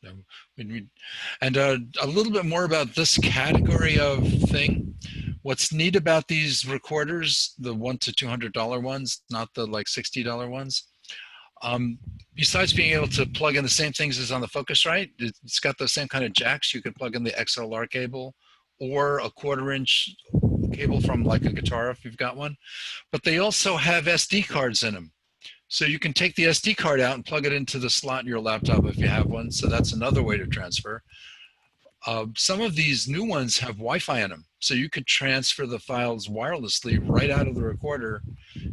And a little bit more about this category of thing. What's neat about these recorders, the $100 to $200 ones, not the like $60 ones, besides being able to plug in the same things as on the Focusrite, it's got the same kind of jacks. You can plug in the XLR cable or a 1/4-inch cable from like a guitar if you've got one. But they also have SD cards in them. So you can take the SD card out and plug it into the slot in your laptop if you have one. So that's another way to transfer. Some of these new ones have Wi-Fi in them, so you could transfer the files wirelessly right out of the recorder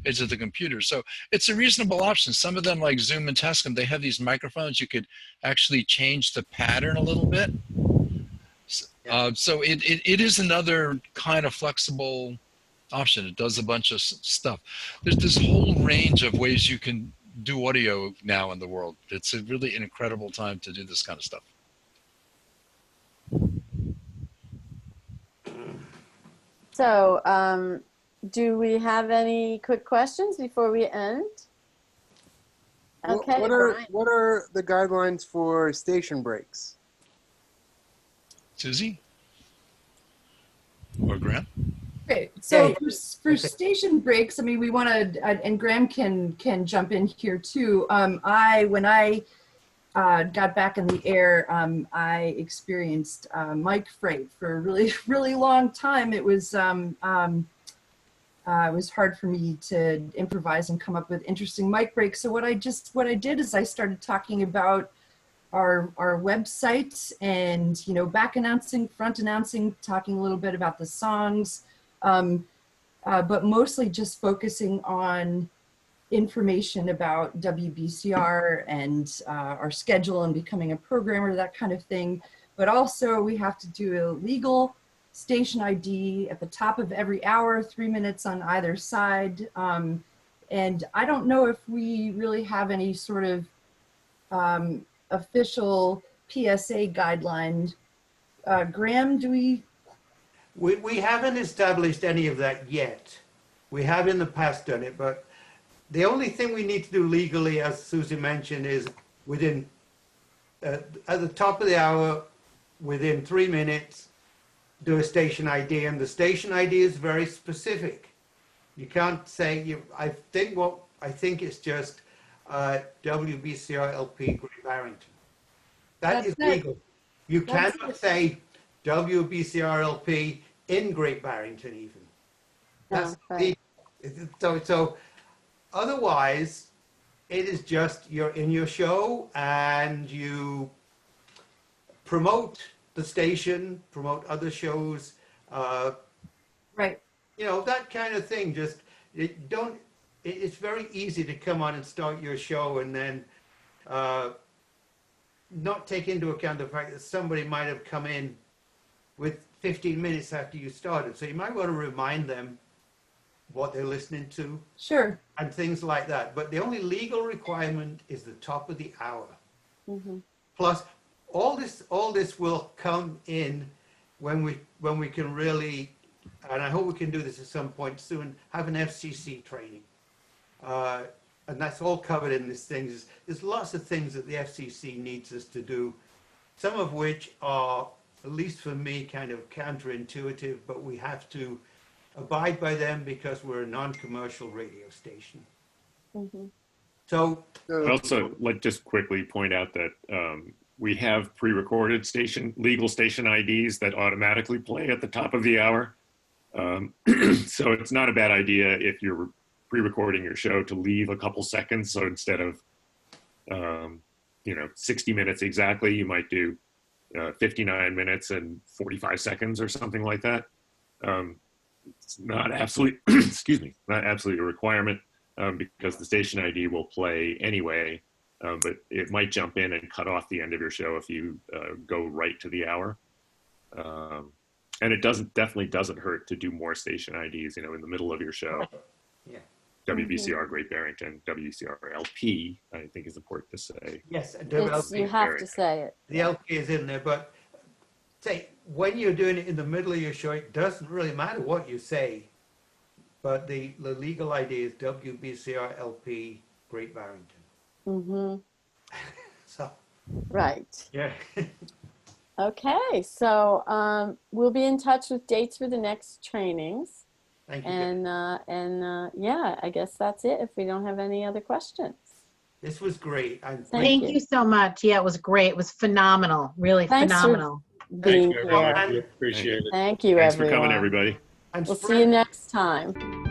into the computer. So it's a reasonable option. Some of them, like Zoom and Tascam, they have these microphones. You could actually change the pattern a little bit. So it is another kind of flexible option. It does a bunch of stuff. There's this whole range of ways you can do audio now in the world. It's a really incredible time to do this kind of stuff. So, do we have any quick questions before we end? Okay. What are the guidelines for station breaks? Susie? Or Graham? Okay, so for station breaks, I mean, we want to, and Graham can jump in here too. When I got back in the air, I experienced mic freight for a really, really long time. It was hard for me to improvise and come up with interesting mic breaks. So what I did is I started talking about our website and, you know, back announcing, front announcing, talking a little bit about the songs, but mostly just focusing on information about WBCR and our schedule and becoming a programmer, that kind of thing. But also we have to do a legal station ID at the top of every hour, 3 minutes on either side. And I don't know if we really have any sort of official PSA guideline. Graham, do we? We haven't established any of that yet. We have in the past done it, but the only thing we need to do legally, as Susie mentioned, is within, at the top of the hour, within 3 minutes, do a station ID, and the station ID is very specific. You can't say, I think it's just WBCR-lp Great Barrington. That is legal. You cannot say WBCR-lp in Great Barrington even. That's legal. So otherwise, it is just you're in your show and you promote the station, promote other shows, right? You know, that kind of thing. Just it's very easy to come on and start your show and then not take into account the fact that somebody might have come in with 15 minutes after you started. So you might want to remind them what they're listening to. Sure. And things like that. But the only legal requirement is the top of the hour. Mm-hmm. Plus, all this will come in when we can really, and I hope we can do this at some point soon, have an FCC training. And that's all covered in this thing. There's lots of things that the FCC needs us to do, some of which are, at least for me, kind of counterintuitive, but we have to abide by them because we're a non-commercial radio station. Mm-hmm. So I'd also like just quickly point out that we have pre-recorded legal station IDs that automatically play at the top of the hour. So it's not a bad idea if you're pre-recording your show to leave a couple seconds. So instead of 60 minutes exactly, you might do 59 minutes and 45 seconds or something like that. It's not absolutely, not absolutely a requirement because the station ID will play anyway, but it might jump in and cut off the end of your show if you go right to the hour. And it definitely doesn't hurt to do more station IDs, in the middle of your show. yeah. WBCR Great Barrington, WBCR-lp, I think is important to say. Yes, You have to say it. the LP is in there, but say when you're doing it in the middle of your show, it doesn't really matter what you say, but the legal ID is WBCR-lp Great Barrington. Mm-hmm. So Right. yeah. Okay, so we'll be in touch with dates for the next trainings. Thank you. And yeah, I guess that's it if we don't have any other questions. This was great. Thank you so much. Yeah, it was great. It was phenomenal. Really Thanks for phenomenal. being Thank you, here. everyone. We appreciate it. Thank you, Thanks everyone. for coming, everybody. And We'll see you next time.